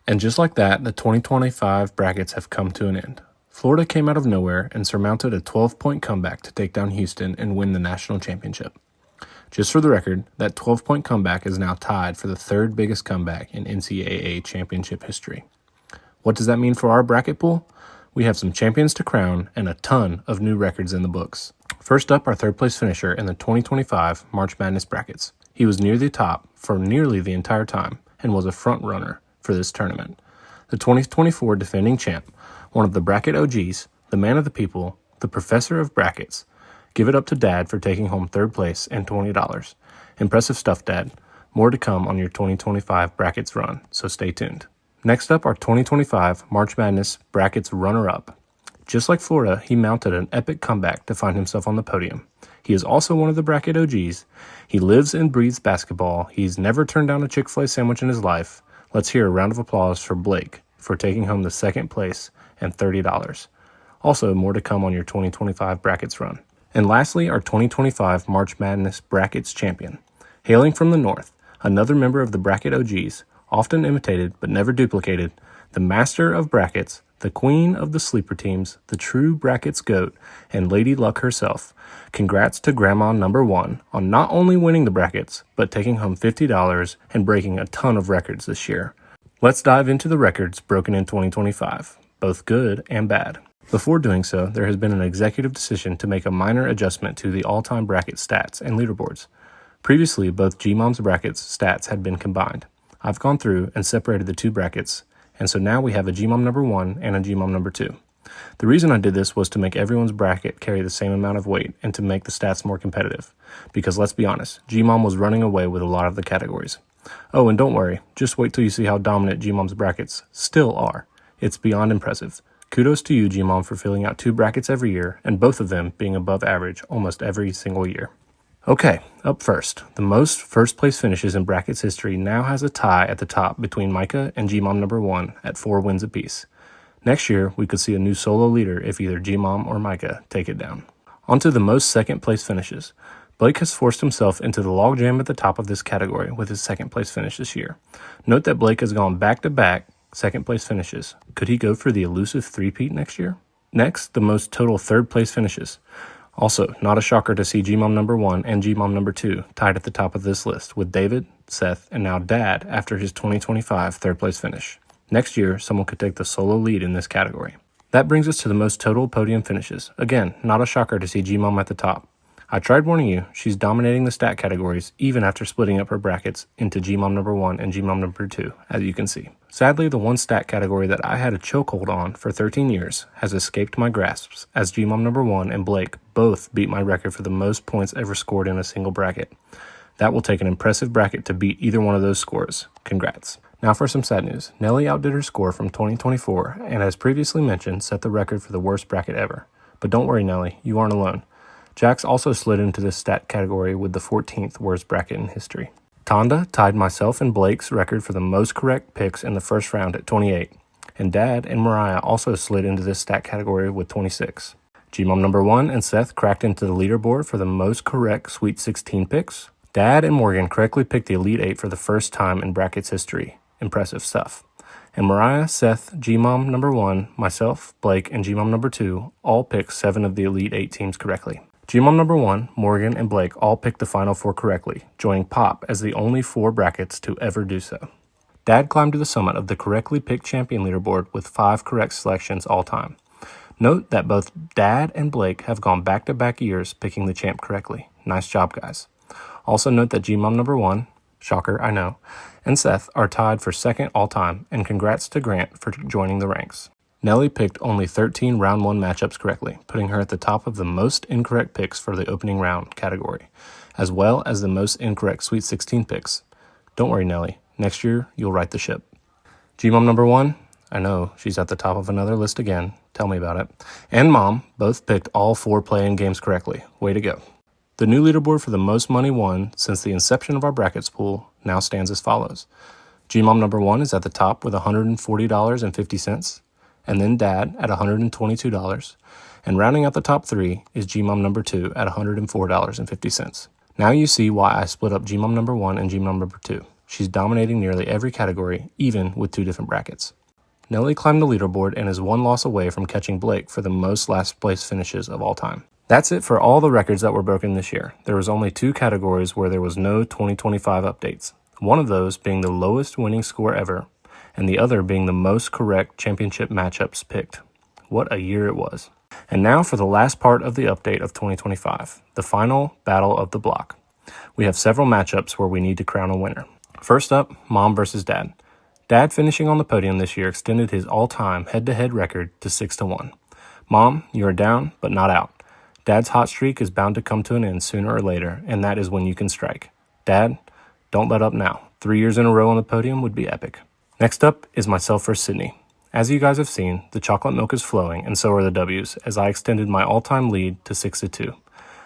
And just like that, the 2025 brackets have come to an end. Florida came out of nowhere and surmounted a 12-point comeback to take down Houston and win the national championship. Just for the record, that 12-point comeback is now tied for the third biggest comeback in NCAA championship history. What does that mean for our bracket pool? We have some champions to crown and a ton of new records in the books. First up, our third place finisher in the 2025 March Madness brackets. He was near the top for nearly the entire time and was a front runner for this tournament. The 2024 defending champ, one of the bracket OGs, the man of the people, the professor of brackets. Give it up to Dad for taking home third place and $20. Impressive stuff, Dad. More to come on your 2025 brackets run, so stay tuned. Next up, our 2025 March Madness brackets runner-up. Just like Florida, he mounted an epic comeback to find himself on the podium. He is also one of the bracket OGs. He lives and breathes basketball. He's never turned down a Chick-fil-A sandwich in his life. Let's hear a round of applause for Blake for taking home the second place and $30. Also, more to come on your 2025 brackets run. And lastly, our 2025 March Madness brackets champion. Hailing from the north, another member of the bracket OGs, often imitated but never duplicated, the master of brackets, the queen of the sleeper teams, the true brackets GOAT, and Lady Luck herself. Congrats to Grandma number 1 on not only winning the brackets, but taking home $50 and breaking a ton of records this year. Let's dive into the records broken in 2025, both good and bad. Before doing so, there has been an executive decision to make a minor adjustment to the all-time bracket stats and leaderboards. Previously, both GMOM's brackets stats had been combined. I've gone through and separated the two brackets, and so now we have a GMOM number 1 and a GMOM number 2. The reason I did this was to make everyone's bracket carry the same amount of weight and to make the stats more competitive. Because let's be honest, GMOM was running away with a lot of the categories. Oh, and don't worry, just wait till you see how dominant GMOM's brackets still are. It's beyond impressive. Kudos to you, GMOM, for filling out 2 brackets every year, and both of them being above average almost every single year. Okay, up first, the most first-place finishes in brackets history now has a tie at the top between Micah and GMOM number 1 at 4 wins apiece. Next year, we could see a new solo leader if either GMOM or Micah take it down. On to the most second-place finishes. Blake has forced himself into the logjam at the top of this category with his second-place finish this year. Note that Blake has gone back-to-back second-place finishes. Could he go for the elusive three-peat next year? Next, the most total third-place finishes. Also, not a shocker to see GMOM number 1 and GMOM number 2 tied at the top of this list with David, Seth, and now Dad after his 2025 third-place finish. Next year, someone could take the solo lead in this category. That brings us to the most total podium finishes. Again, not a shocker to see GMOM at the top. I tried warning you, she's dominating the stat categories even after splitting up her brackets into GMOM number 1 and GMOM number 2, as you can see. Sadly, the one stat category that I had a chokehold on for 13 years has escaped my grasps, as GMOM number 1 and Blake both beat my record for the most points ever scored in a single bracket. That will take an impressive bracket to beat either one of those scores. Congrats. Now for some sad news. Nelly outdid her score from 2024 and, as previously mentioned, set the record for the worst bracket ever. But don't worry, Nelly, you aren't alone. Jax also slid into this stat category with the 14th worst bracket in history. Tonda tied myself and Blake's record for the most correct picks in the first round at 28, and Dad and Mariah also slid into this stat category with 26. GMOM number 1 and Seth cracked into the leaderboard for the most correct Sweet 16 picks. Dad and Morgan correctly picked the Elite 8 for the first time in brackets history. Impressive stuff. And Mariah, Seth, GMOM number 1, myself, Blake, and GMOM number 2 all picked 7 of the Elite 8 teams correctly. GMOM number 1, Morgan, and Blake all picked the final 4 correctly, joining Pop as the only 4 brackets to ever do so. Dad climbed to the summit of the correctly picked champion leaderboard with 5 correct selections all time. Note that both Dad and Blake have gone back-to-back years picking the champ correctly. Nice job, guys. Also note that GMOM number 1, shocker, I know, and Seth are tied for second all time, and congrats to Grant for joining the ranks. Nelly picked only 13 round 1 matchups correctly, putting her at the top of the most incorrect picks for the opening round category, as well as the most incorrect Sweet 16 picks. Don't worry, Nelly. Next year, you'll right the ship. GMOM number 1, I know, she's at the top of another list again. Tell me about it. And Mom both picked all 4 play-in games correctly. Way to go. The new leaderboard for the most money won since the inception of our brackets pool now stands as follows. GMOM number 1 is at the top with $140.50. And then Dad at $122, and rounding out the top 3 is GMOM number 2 at $104.50. Now you see why I split up GMOM number 1 and GMOM number 2. She's dominating nearly every category, even with 2 different brackets. Nelly climbed the leaderboard and is 1 loss away from catching Blake for the most last place finishes of all time. That's it for all the records that were broken this year. There was only 2 categories where there was no 2025 updates. One of those being the lowest winning score ever, and the other being the most correct championship matchups picked. What a year it was. And now for the last part of the update of 2025, the final battle of the block. We have several matchups where we need to crown a winner. First up, Mom versus Dad. Dad finishing on the podium this year extended his all-time head-to-head record to 6-1. Mom, you are down, but not out. Dad's hot streak is bound to come to an end sooner or later, and that is when you can strike. Dad, don't let up now. 3 years in a row on the podium would be epic. Next up is myself versus Sydney. As you guys have seen, the chocolate milk is flowing, and so are the W's, as I extended my all-time lead to 6-2.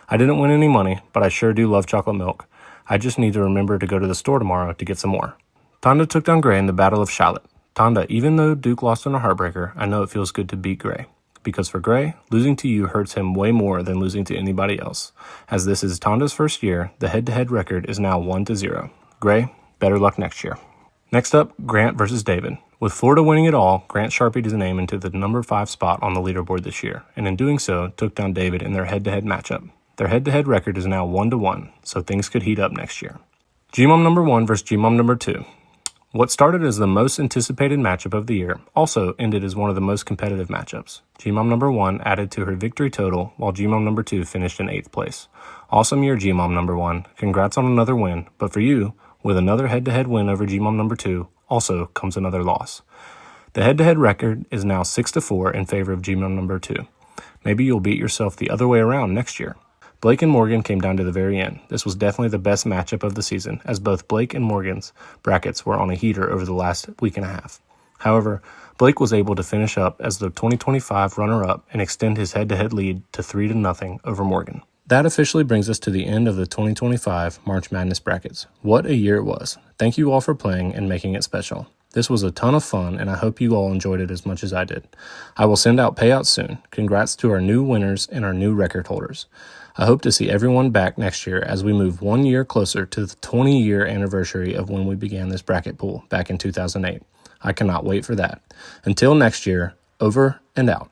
I didn't win any money, but I sure do love chocolate milk. I just need to remember to go to the store tomorrow to get some more. Tonda took down Gray in the Battle of Charlotte. Tonda, even though Duke lost in a heartbreaker, I know it feels good to beat Gray. Because for Gray, losing to you hurts him way more than losing to anybody else. As this is Tonda's first year, the head-to-head record is now 1-0. Gray, better luck next year. Next up, Grant versus David. With Florida winning it all, Grant sharpied his name into the number 5 spot on the leaderboard this year, and in doing so, took down David in their head-to-head matchup. Their head-to-head record is now 1-1, so things could heat up next year. G-Mom number 1 versus G-Mom number 2. What started as the most anticipated matchup of the year also ended as one of the most competitive matchups. G-Mom number 1 added to her victory total, while G-Mom number 2 finished in 8th place. Awesome year, G-Mom number 1. Congrats on another win, but for you, with another head-to-head win over G-Mom number 2, also comes another loss. The head-to-head record is now 6-4 in favor of G-Mom number 2. Maybe you'll beat yourself the other way around next year. Blake and Morgan came down to the very end. This was definitely the best matchup of the season, as both Blake and Morgan's brackets were on a heater over the last week and a half. However, Blake was able to finish up as the 2025 runner-up and extend his head-to-head lead to 3-0 over Morgan. That officially brings us to the end of the 2025 March Madness brackets. What a year it was. Thank you all for playing and making it special. This was a ton of fun, and I hope you all enjoyed it as much as I did. I will send out payouts soon. Congrats to our new winners and our new record holders. I hope to see everyone back next year as we move 1 year closer to the 20-year anniversary of when we began this bracket pool back in 2008. I cannot wait for that. Until next year, over and out.